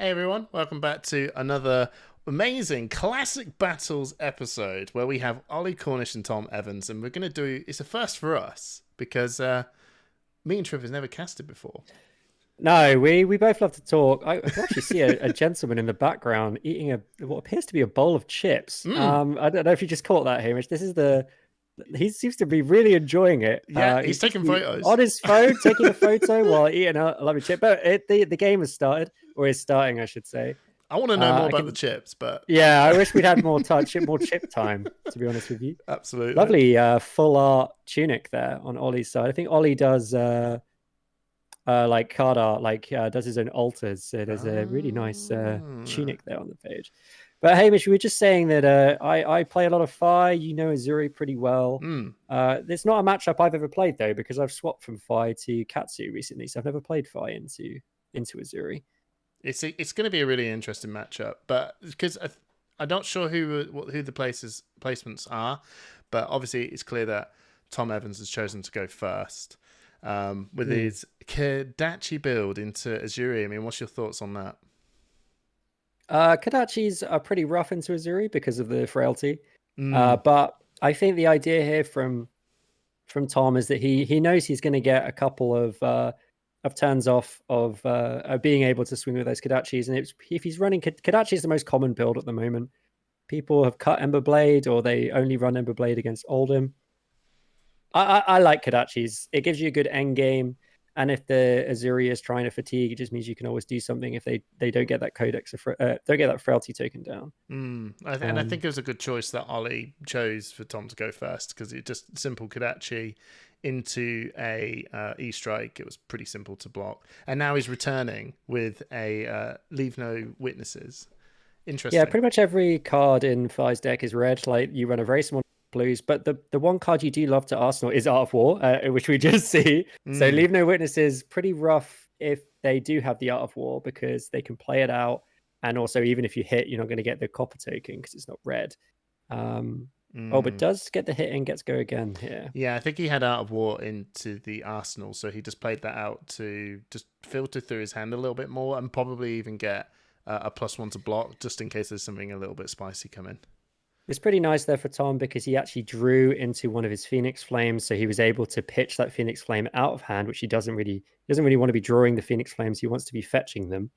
Hey everyone, welcome back to another amazing classic battles episode where we have Ollie Cornish and Tom Evans, and we're going to do, it's a first for us because me and Tripp has never casted before. No, we both love to talk. I can actually see a gentleman in the background eating what appears to be a bowl of chips. I don't know if you just caught that, Hamish. He seems to be really enjoying it. Yeah, He he's seems to taking be photos. on his phone, taking a photo while eating a lovely chip. But the game has started, or is starting, I should say. I want to know more I about the can, chips, but yeah, I wish we'd had more chip time. To be honest with you, absolutely. lovely full art tunic there on Ollie's side. I think Ollie does. Like card art, does his own altars. So there's a really nice tunic there on the page. But Hamish, we were just saying that I play a lot of Fi. You know Uzuri pretty well. It's not a matchup I've ever played though, because I've swapped from Fi to Katsu recently, so I've never played Fi into Uzuri. It's going to be a really interesting matchup, but because I'm not sure who the placements are, but obviously it's clear that Tom Evans has chosen to go first. With his Kodachi build into Uzuri. I mean, what's your thoughts on that? Kodachis are pretty rough into Uzuri because of the frailty. But I think the idea here from Tom is that he knows he's going to get a couple of turns off of being able to swing with those Kodachis. And if he's running Kodachi is the most common build at the moment. People have cut Ember Blade, or they only run Ember Blade against Oldhim. I like Kodachis. It gives you a good end game, and if the Uzuri is trying to fatigue, it just means you can always do something if they don't get that codex, don't get that frailty token down. And I think it was a good choice that Ollie chose for Tom to go first, because it just simple Kodachi into a E-strike. It was pretty simple to block, and now he's returning with a leave no witnesses. Interesting. Yeah, pretty much every card in Fi's deck is red. Like, you run a very small blues, but the one card you do love to Arsenal is Art of War, which we just see. So leave no witnesses, pretty rough if they do have the Art of War, because they can play it out, and also even if you hit, you're not going to get the copper token because it's not red. But does get the hit and gets go again here. Yeah, I think he had Art of War into the Arsenal, so he just played that out to just filter through his hand a little bit more, and probably even get a +1 to block, just in case there's something a little bit spicy coming. It's pretty nice there for Tom, because he actually drew into one of his Phoenix Flames, so he was able to pitch that Phoenix Flame out of hand, which he doesn't really want to be drawing the Phoenix Flames. He wants to be fetching them,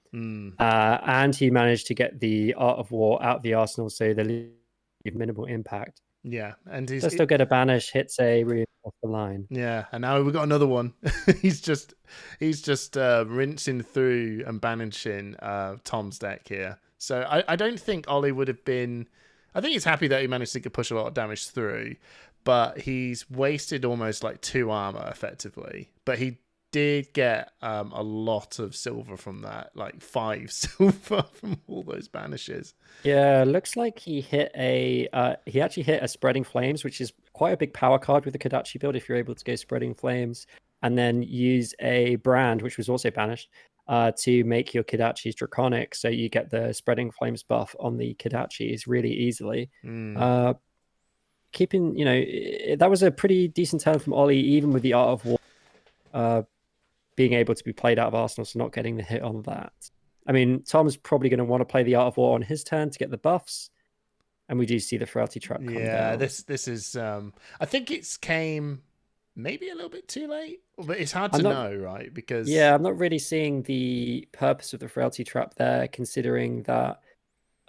and he managed to get the Art of War out of the Arsenal, so they leave minimal impact. Yeah, and he's still get a banish, hits a really off the line. Yeah, and now we've got another one. he's just rinsing through and banishing Tom's deck here. So I don't think Ollie would have been. I think he's happy that he managed to push a lot of damage through, but he's wasted almost like 2 armor effectively. But he did get a lot of silver from that, like 5 silver from all those banishes. Yeah, looks like he actually hit a Spreading Flames, which is quite a big power card with the Kodachi build if you're able to go Spreading Flames, and then use a Brand, which was also banished, to make your Kodachis Draconic, so you get the Spreading Flames buff on the Kodachis really easily. Keeping, that was a pretty decent turn from Ollie, even with the Art of War being able to be played out of Arsenal, so not getting the hit on that. I mean, Tom's probably going to want to play the Art of War on his turn to get the buffs, and we do see the Frailty Trap come down. Yeah, this is. I think it's came maybe a little bit too late, but it's hard to know, right? Because I'm not really seeing the purpose of the Frailty Trap there, considering that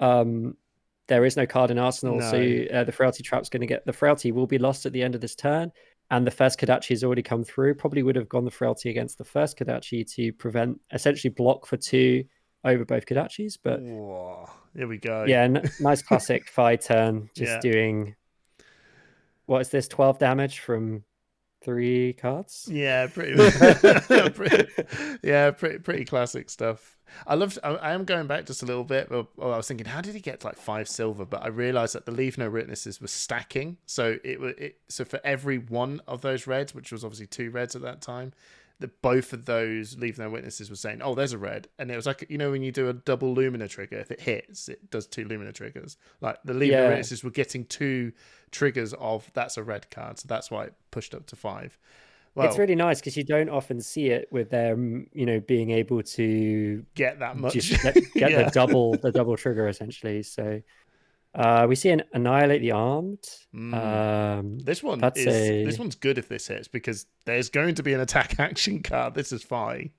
there is no card in Arsenal, so the Frailty Trap's going to get the Frailty will be lost at the end of this turn. And the first Kodachi has already come through. Probably would have gone the Frailty against the first Kodachi to prevent, essentially block for 2 over both Kodachis. But whoa, here we go. Yeah, nice classic Fi turn. Just doing, what is this, 12 damage from 3 cards? Yeah, pretty classic stuff. I am going back just a little bit. I was thinking, how did he get to like 5 silver? But I realized that the leave no witnesses was stacking. So so for every one of those reds, which was obviously 2 reds at that time, that both of those leave no witnesses were saying, oh, there's a red. And it was like, when you do a double Lumina trigger, if it hits, it does 2 Lumina triggers. Like the leave no witnesses were getting 2 triggers of that's a red card. So that's why it pushed up to 5. It's Well, really nice because you don't often see it with them, being able to get that much. just get Yeah. the double trigger essentially. So we see an Annihilate the Armed. This one's good if this hits because there's going to be an attack action card. This is fine.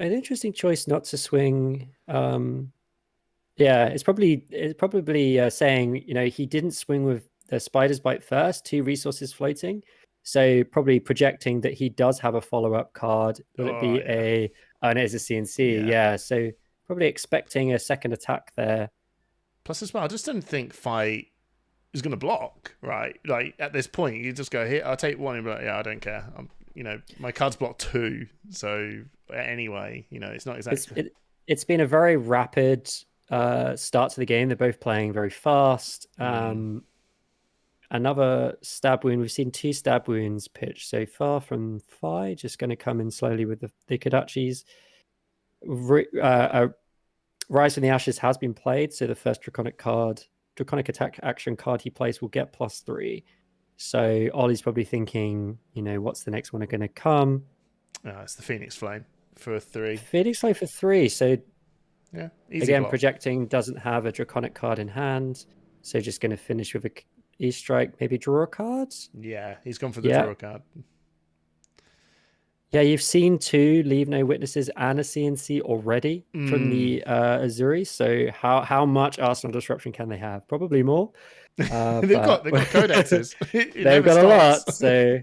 An interesting choice not to swing. Yeah, it's probably saying he didn't swing with the Spider's Bite first, 2 resources floating, so probably projecting that he does have a follow-up card. Will it be and it is a CNC? Yeah, so probably expecting a second attack there. Plus, as well, I just don't think Fight is going to block, right? Like at this point, you just go here. I'll take one, and be like, yeah, I don't care. My card's blocked 2, so anyway, it's not exactly. It's been a very rapid start to the game. They're both playing very fast. Another stab wound. We've seen 2 stab wounds pitched so far from Fi. Just going to come in slowly with the Kodachis. Rise from the Ashes has been played, so the first draconic attack action card he plays will get +3. So Ollie's probably thinking, what's the next one going to come? It's the Phoenix Flame for a 3. Phoenix Flame for 3. So yeah, easy again, block. projecting doesn't have a draconic card in hand, so just going to finish with a E-strike, maybe draw a card. Yeah, he's gone for the draw card. Yeah, you've seen 2 Leave No Witnesses and a CNC already from the Uzuri. So how much Arsenal disruption can they have? Probably more. they've got codexes. They've got a lot. So,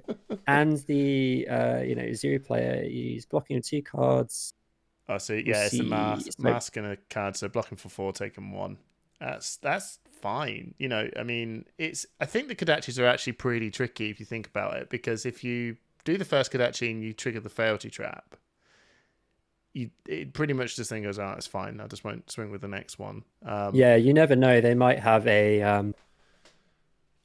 and the Uzuri player, he's blocking 2 cards. Oh, so yeah, it's a mask and a card. So blocking for 4, taking 1. That's fine. I mean, I think the Kodachis are actually pretty tricky if you think about it, because if you do the first Kodachi and you trigger the fealty trap, it pretty much just then goes, oh, it's fine. I just won't swing with the next one. Yeah, you never know. They might have a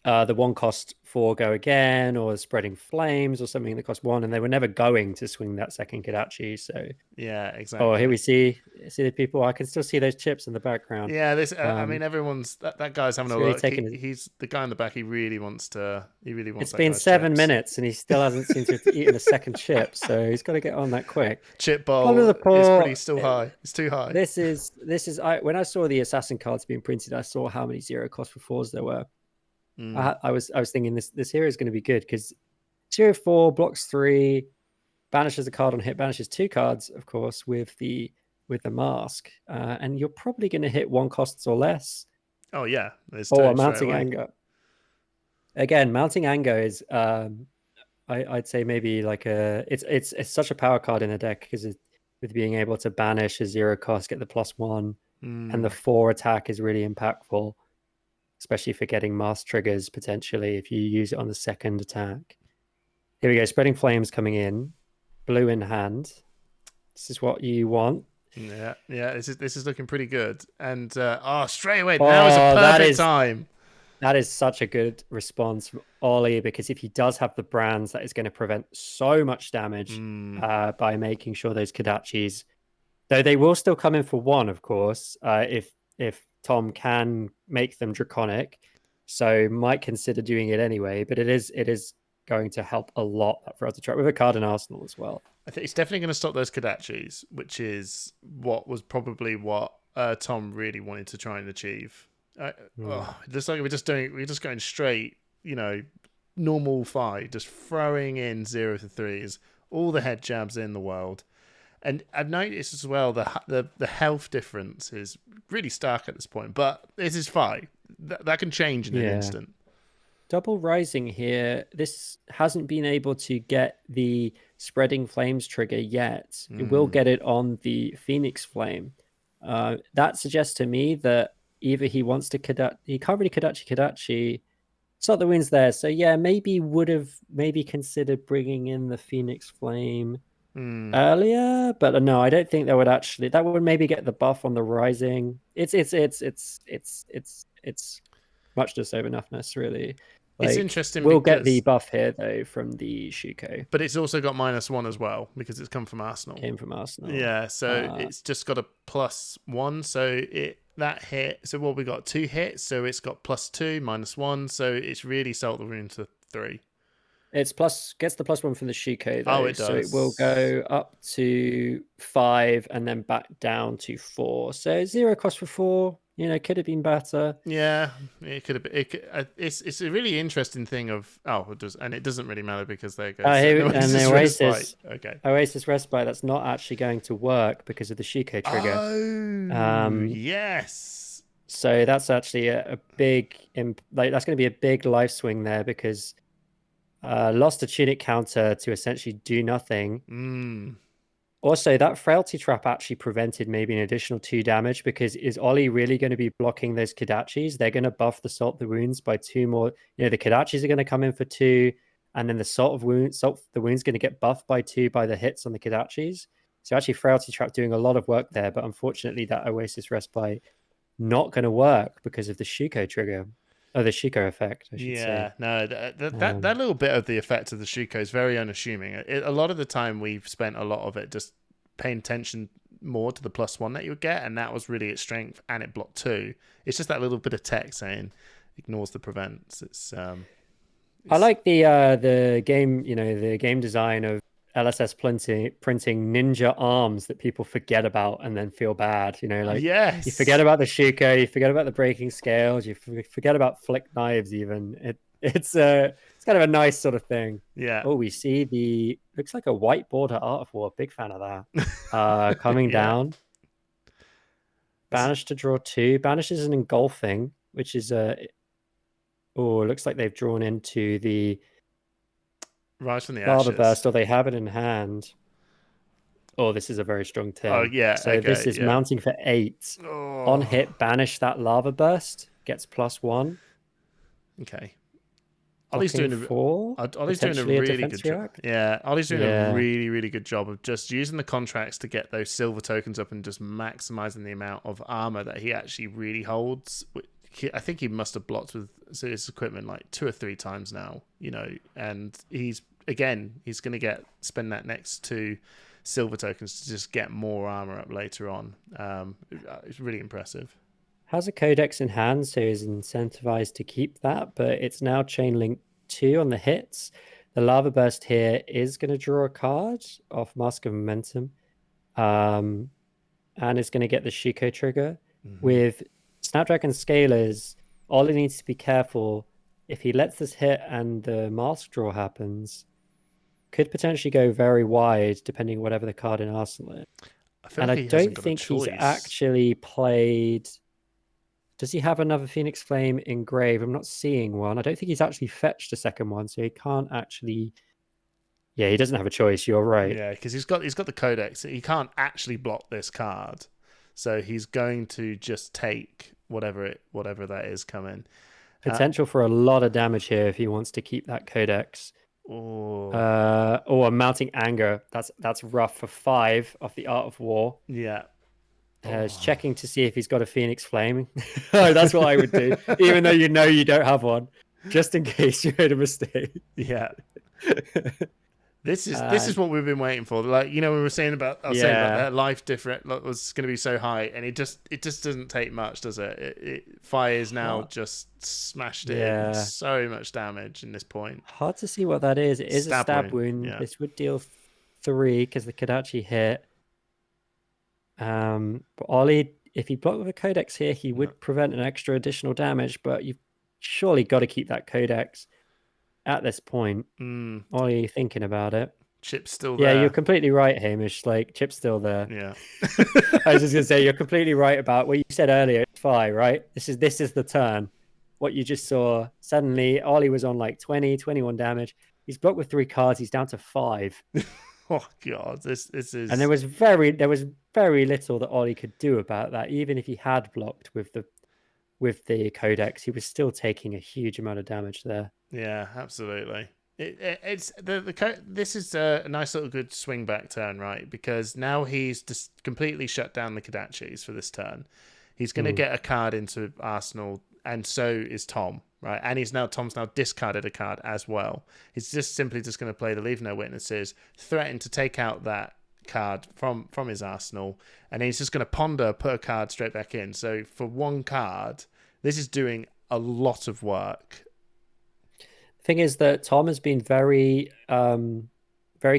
the 1 cost 4 go again, or Spreading Flames, or something that costs 1, and they were never going to swing that second Kodachi. So yeah, exactly. Oh, here we see the people. I can still see those chips in the background. Yeah, this. I mean, everyone's that guy's having a look. He's the guy in the back. He really wants to. It's been 7 minutes, and he still hasn't seemed to have eaten a second chip. So he's got to get on that quick. Chip bowl is still high. It's too high. This is. When I saw the assassin cards being printed, I saw how many 0 cost for 4s there were. I was thinking this hero is going to be good because 0/4 blocks 3, banishes a card on hit, banishes 2 cards, of course, with the mask, and you're probably going to hit 1 costs or less. Oh yeah, or Mounting Anger. Again, Mounting Anger is I'd say maybe like it's such a power card in the deck because with being able to banish a 0 cost, get the +1, and the 4 attack is really impactful. Especially for getting mask triggers, potentially, if you use it on the second attack. Here we go. Spreading Flames coming in. Blue in hand. This is what you want. Yeah. This is looking pretty good. And, straight away, now is a perfect time. That is such a good response from Ollie, because if he does have the brands, that is going to prevent so much damage by making sure those Kodachis, though they will still come in for 1, of course, if Tom can make them draconic, so might consider doing it anyway. But it is going to help a lot for us to try with a card in Arsenal as well. I think it's definitely going to stop those Kodachis, which is what Tom really wanted to try and achieve. Just like we're just going straight, normal fight, just throwing in 0 to 3s, all the head jabs in the world. And I've noticed as well the health difference is really stark at this point, but this is fine. That can change in an instant. Double Rising here. This hasn't been able to get the Spreading Flames trigger yet. It will get it on the Phoenix Flame. That suggests to me that either he wants to he can't really Kodachi. It's not the wins there. So yeah, would have considered bringing in the Phoenix Flame earlier, but no, I don't think that would maybe get the buff on the Rising. It's much just over enoughness, really. It's interesting. We'll get the buff here though from the Shuko, but it's also got -1 as well because it's come from Arsenal. Came from Arsenal. Yeah, so it's just got a +1. So that hit. So what we got 2 hits. So it's got +2 -1. So it's really sold the rune to 3. It's plus gets the +1 from the Shiko Oh, though, it so it will does. go up to 5 and then back down to 4. So 0 cost for 4. You know, could have been better. Yeah, it could have been. It's a really interesting thing of it does, and it doesn't really matter because there goes Here, and the Oasis Respite. Okay. Oasis Respite, that's not actually going to work because of the Shiko trigger. Oh, yes. So that's actually a big, that's going to be a big life swing there because lost a tunic counter to essentially do nothing. Also, that frailty trap actually prevented maybe an additional 2 damage because is Ollie really going to be blocking those Kodachis? They're going to buff the Salt the Wounds by 2 more. You know, the Kodachis are going to come in for 2, and then the Salt the Wounds going to get buffed by 2 by the hits on the Kodachis. So actually, frailty trap doing a lot of work there, but unfortunately, that Oasis Respite not going to work because of the Shuko trigger. Oh, the Shuko effect, I should say. No, that little bit of the effect of the Shuko is very unassuming. A lot of the time, we've spent a lot of it just paying attention more to the +1 that you would get, and that was really its strength, and it blocked 2. It's just that little bit of text saying ignores the prevents. I like the game, the game design of LSS printing ninja arms that people forget about and then feel bad. Like yes, you forget about the Shuko, you forget about the breaking scales, you forget about flick knives. Even it's kind of a nice sort of thing. Yeah. Oh, we see looks like a white border Art of War. Big fan of that. Coming down. Banish to draw 2. Banish is an engulfing, which is it looks like they've drawn into the Rise from the Lava Ashes. Burst, or they have it in hand. Oh, this is a very strong turn. Oh, yeah. So okay, this is mounting for 8. On hit, banish that Lava Burst. Gets +1. Okay. Ollie's doing Ollie's doing a really good job. Yeah, Ollie's doing a really, really good job of just using the contracts to get those silver tokens up and just maximizing the amount of armor that he actually really holds. I think he must have blocked with his equipment like 2 or 3 times now, and he's going to spend that next 2 silver tokens to just get more armor up later on. It's really impressive. Has a codex in hand, so is incentivized to keep that, but it's now chain link 2 on the hits. The Lava Burst here is going to draw a card off Mask of Momentum, and it's going to get the Shiko trigger. With Snapdragon Scalers, Ollie needs to be careful. If he lets this hit and the mask draw happens, could potentially go very wide, depending on whatever the card in Arsenal is. I don't think he's actually played... Does he have another Phoenix Flame engraved? I'm not seeing one. I don't think he's actually fetched a second one, so he can't actually... Yeah, he doesn't have a choice. You're right. Yeah, because he's got the Codex. He can't actually block this card, so he's going to just take whatever that is coming. Potential for a lot of damage here if he wants to keep that Codex. A Mounting Anger. That's rough for 5 off the Art of War. Yeah. He's checking to see if he's got a Phoenix Flame. That's what I would do, even though you don't have one, just in case you made a mistake. Yeah. This is what we've been waiting for. Like, we were saying about that life different was going to be so high, and it just doesn't take much, does it? Fire's now just smashed it in so much damage in this point. Hard to see what that is. It is a stab wound. Yeah. This would deal 3 because the Kodachi hit. But Ollie, if he blocked with a Codex here, he would prevent an extra additional damage, but you've surely got to keep that Codex at this point. Ollie, thinking about it. Chip's still there. Yeah, you're completely right, Hamish. Like, Chip's still there. Yeah. I was just going to say, you're completely right about what you said earlier. It's 5, right? This is the turn. What you just saw. Suddenly, Ollie was on like 20, 21 damage. He's blocked with 3 cards. He's down to 5. Oh God, this is. And there was very little that Ollie could do about that. Even if he had blocked with the Codex, he was still taking a huge amount of damage there. Yeah, absolutely. This is a nice little good swing back turn, right? Because now he's just completely shut down the Kodachis for this turn. He's going to get a card into Arsenal, and so is Tom. Right, and Tom's now discarded a card as well. He's just simply going to play the Leave No Witnesses, threaten to take out that card from his arsenal, and he's just going to put a card straight back in. So for 1 card, this is doing a lot of work. The Thing is that Tom has been very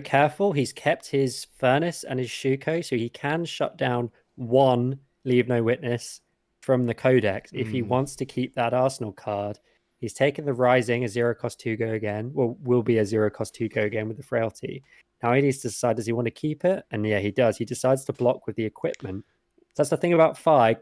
careful. He's kept his furnace and his Shuko, so he can shut down one leave no witness from the codex if he wants to keep that Arsenal card. He's taken the rising, a 0 cost 2 go again. Well, will be a 0 cost 2 go again with the frailty. Now he needs to decide, does he want to keep it? And yeah, he does. He decides to block with the equipment. So that's the thing about Fi.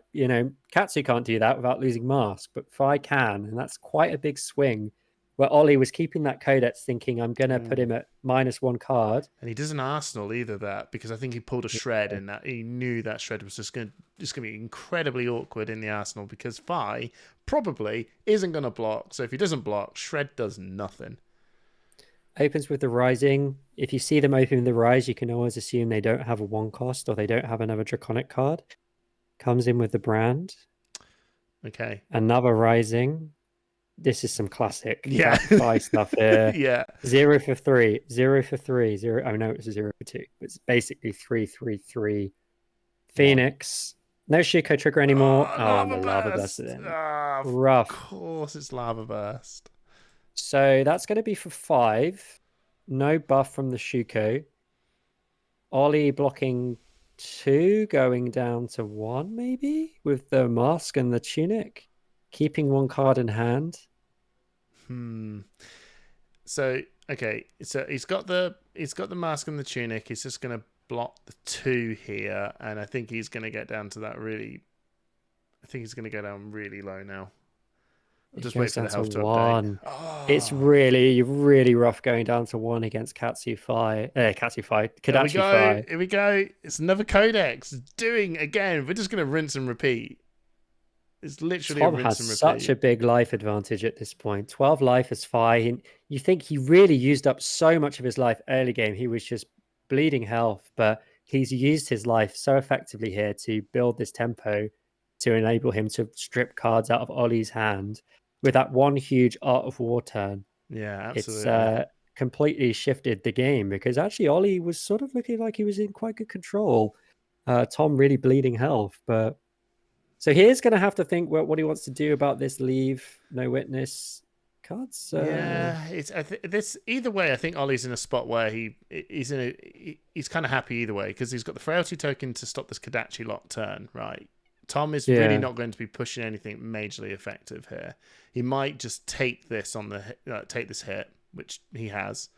Katsu can't do that without losing mask, but Fi can, and that's quite a big swing. Where Ollie was keeping that codex, thinking, I'm going to put him at -1 card. And he doesn't Arsenal either, that, because I think he pulled a shred, and that he knew that shred was just going to be incredibly awkward in the Arsenal, because Fi probably isn't going to block. So if he doesn't block, shred does nothing. Opens with the rising. If you see them open the rise, you can always assume they don't have a 1 cost or they don't have another draconic card. Comes in with the brand. Okay. Another rising. This is some classic Fi stuff here. Yeah. 0 for 3. 0 for 3. 0. Oh no, it's a 0 for 2. It's basically 3/3/3. Phoenix. No Shuko trigger anymore. Lava and the lava burst it in. Of Rough. course, it's lava burst. So that's going to be for 5. No buff from the Shuko. Ollie blocking 2, going down to 1 maybe with the mask and the tunic, keeping 1 card in hand. So okay, so he's got the mask and the tunic. He's just going to block the 2 here, and I think he's going to get down to that really. I think he's going to go down really low now. I'll just wait for the health to 1. update. It's really rough going down to 1 against Kadachi Fi. Here we go. It's another codex. Doing again. We're just going to rinse and repeat. It's literally Tom a rinse and has repeat. such a big life advantage at this point. 12 life as Fi. You think he really used up so much of his life early game. He was just bleeding health, but he's used his life so effectively here to build this tempo to enable him to strip cards out of Ollie's hand with that one huge Art of War turn. Yeah, absolutely. It's completely shifted the game, because actually Ollie was sort of looking like he was in quite good control. Tom really bleeding health, but so he's going to have to think what he wants to do about this leave no witness cards. Yeah, this either way. I think Ollie's in a spot where he's kind of happy either way, because he's got the frailty token to stop this Kadachi lock turn, right? Tom is really not going to be pushing anything majorly effective here. He might just take this take this hit, which he has.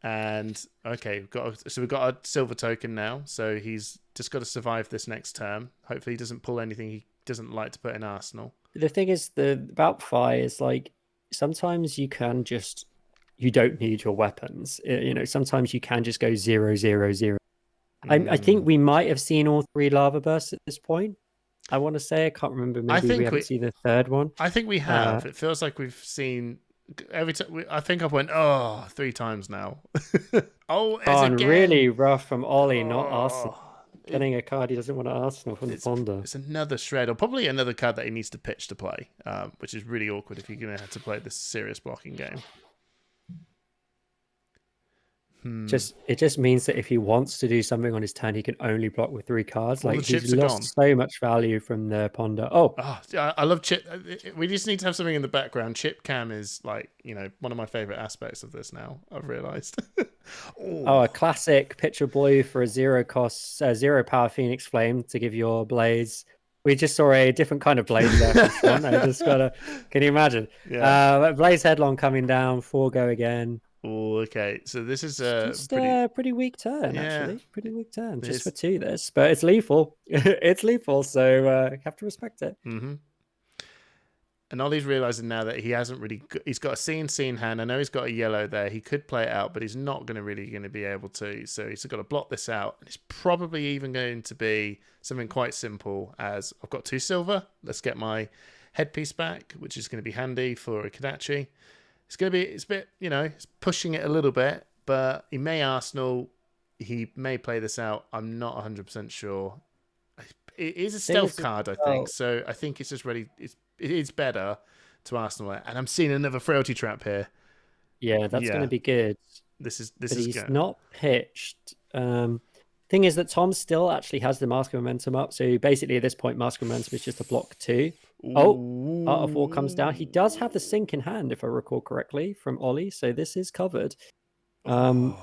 And okay, we've got a silver token now, so he's just got to survive this next term. Hopefully, he doesn't pull anything he doesn't like to put in Arsenal. The thing is, about Fi is like sometimes you don't need your weapons. Sometimes you can just go 0/0/0. I think we might have seen all 3 lava bursts at this point. I want to say, I can't remember. Maybe we haven't seen the 3rd one. I think we have. It feels like we've seen every time. I think I've went 3 times now. And really rough from Ollie, not Arsenal. Getting a card he doesn't want to Arsenal from the Ponder. It's another shred, or probably another card that he needs to pitch to play, which is really awkward if you're going to have to play this serious blocking game. It just means that if he wants to do something on his turn, he can only block with 3 cards. All like he's lost so much value from the Ponder. I love chip. We just need to have something in the background. Chip cam is one of my favorite aspects of this now. I've realized. A classic picture blue for a 0 cost, 0 power Phoenix Flame to give your blades. We just saw a different kind of blade there. I just gotta. Can you imagine? Yeah. Blaze Headlong coming down. 4 go again. Oh, okay. So this is pretty weak turn, actually. Pretty weak turn. Just for 2 this. But it's lethal. It's lethal, so you have to respect it. Mm-hmm. And Ollie's realizing now that he hasn't really... He's got a CNC in hand. I know he's got a yellow there. He could play it out, but he's not going to be able to. So he's got to block this out. And it's probably even going to be something quite simple as, I've got 2 silver. Let's get my headpiece back, which is going to be handy for a Kadachi. It's a bit, it's pushing it a little bit, but he may Arsenal. He may play this out. I'm not 100% sure. It is a stealth card, I think. So I think it's just ready. It is better to Arsenal. And I'm seeing another frailty trap here. Yeah, that's going to be good. This is he's not pitched. The Thing is that Tom still actually has the Mask of Momentum up. So basically, at this point, Mask of Momentum is just a block 2. Oh, Art of War comes down. He does have the Sink in hand, if I recall correctly, from Ollie. So this is covered. Okay.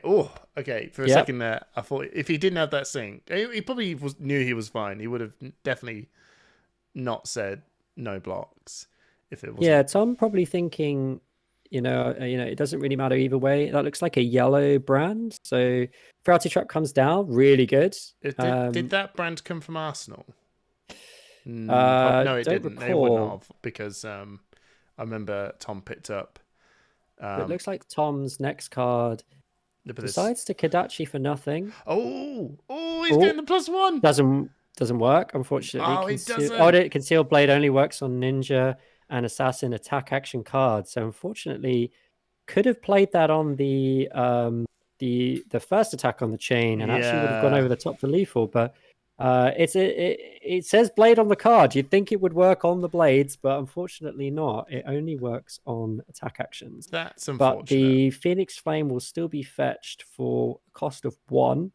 Oh, okay. For a second there, I thought if he didn't have that Sink, he probably knew he was fine. He would have definitely not said no blocks if it wasn't. Yeah, Tom probably thinking, it doesn't really matter either way. That looks like a yellow brand. So Frailty Trap comes down, really good. Did that brand come from Arsenal? No, it didn't. Recall. They would not have, because I remember Tom picked up. It looks like Tom's next card decides to Kadachi for nothing. Oh, he's getting the +1. Doesn't work, unfortunately. Oh, it doesn't. Concealed Blade only works on Ninja and Assassin attack action cards. So unfortunately, could have played that on the first attack on the chain and actually would have gone over the top for lethal. But it says Blade on the card. You'd think it would work on the blades, but unfortunately not. It only works on attack actions. That's unfortunate. But the Phoenix Flame will still be fetched for a cost of 1.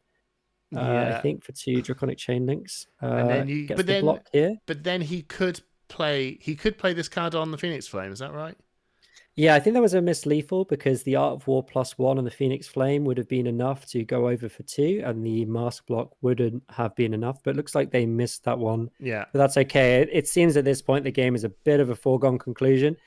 I think for 2 Draconic Chain Links. And then block here. But then he could play this card on the Phoenix Flame, is that right? Yeah, I think there was a miss lethal because the Art of War +1 on the Phoenix Flame would have been enough to go over for 2, and the Mask block wouldn't have been enough. But it looks like they missed that one. Yeah. But that's okay. It seems at this point the game is a bit of a foregone conclusion.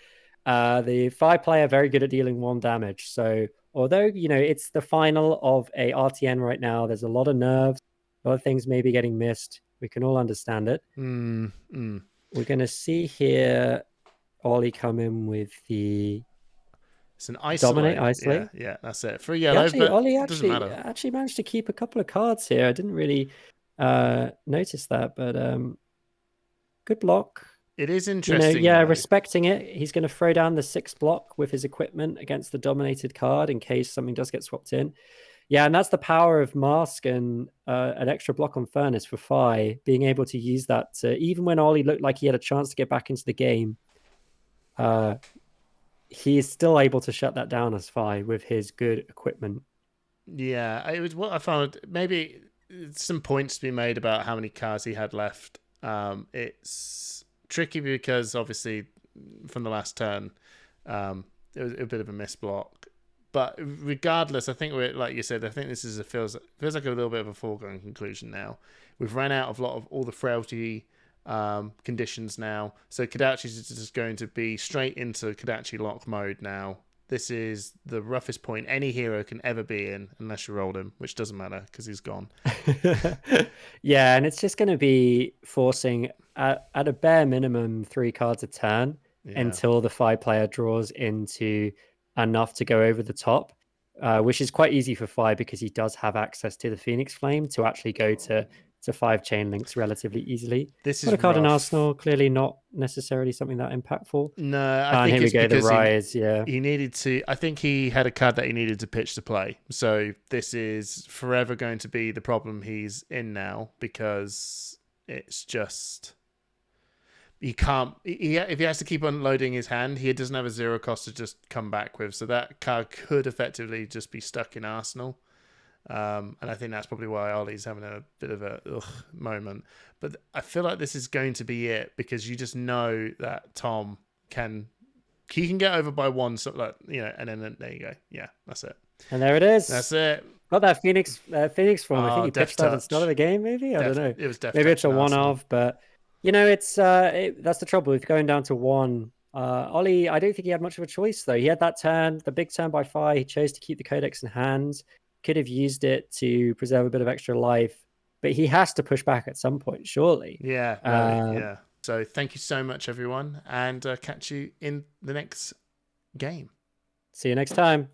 The 5-player very good at dealing 1 damage. So although, it's the final of a RTN right now, there's a lot of nerves, a lot of things maybe getting missed. We can all understand it. We're going to see here Ollie come in with the... It's an isolate. Yeah, that's it. For yellow, but Ollie actually managed to keep a couple of cards here. I didn't really notice that, but good block. It is interesting. Respecting it. He's going to throw down the 6 block with his equipment against the dominated card in case something does get swapped in. Yeah, and that's the power of Mask and an extra block on Furnace for Fi, being able to use that to, even when Ollie looked like he had a chance to get back into the game, he is still able to shut that down as Fi with his good equipment. Yeah, it was what I found. Maybe some points to be made about how many cards he had left. It's tricky because obviously from the last turn, it was a bit of a miss block. But regardless, I think like you said, I think this is feels like a little bit of a foregone conclusion now. We've ran out of all the frailty conditions now, so Kadachi is just going to be straight into Kadachi lock mode now. This is the roughest point any hero can ever be in, unless you rolled him, which doesn't matter because he's gone. Yeah, and it's just going to be forcing at a bare minimum 3 cards a turn until the 5-player draws into enough to go over the top, which is quite easy for Fi because he does have access to the Phoenix Flame to actually go to 5 chain links relatively easily. This is a card in Arsenal, clearly not necessarily something that impactful. No, I think it's because the Rise. He needed to. I think he had a card that he needed to pitch to play. So this is forever going to be the problem he's in now, because it's just he can't. If he has to keep unloading his hand, he doesn't have a 0 cost to just come back with. So that card could effectively just be stuck in Arsenal. And I think that's probably why Ollie's having a bit of a moment. But I feel like this is going to be it, because you just know that Tom can get over by 1, so and then there you go. Yeah, that's it. And there it is. That's it. Got that Phoenix form. I think he pitched that at the start of the game. Maybe I don't know. It was maybe it's a one-off, but it's that's the trouble with going down to 1. Ollie, I don't think he had much of a choice though. He had that turn, the big turn by 5. He chose to keep the Codex in hand. Could have used it to preserve a bit of extra life, but he has to push back at some point, surely. Yeah. Yeah. So thank you so much, everyone, and catch you in the next game. See you next time.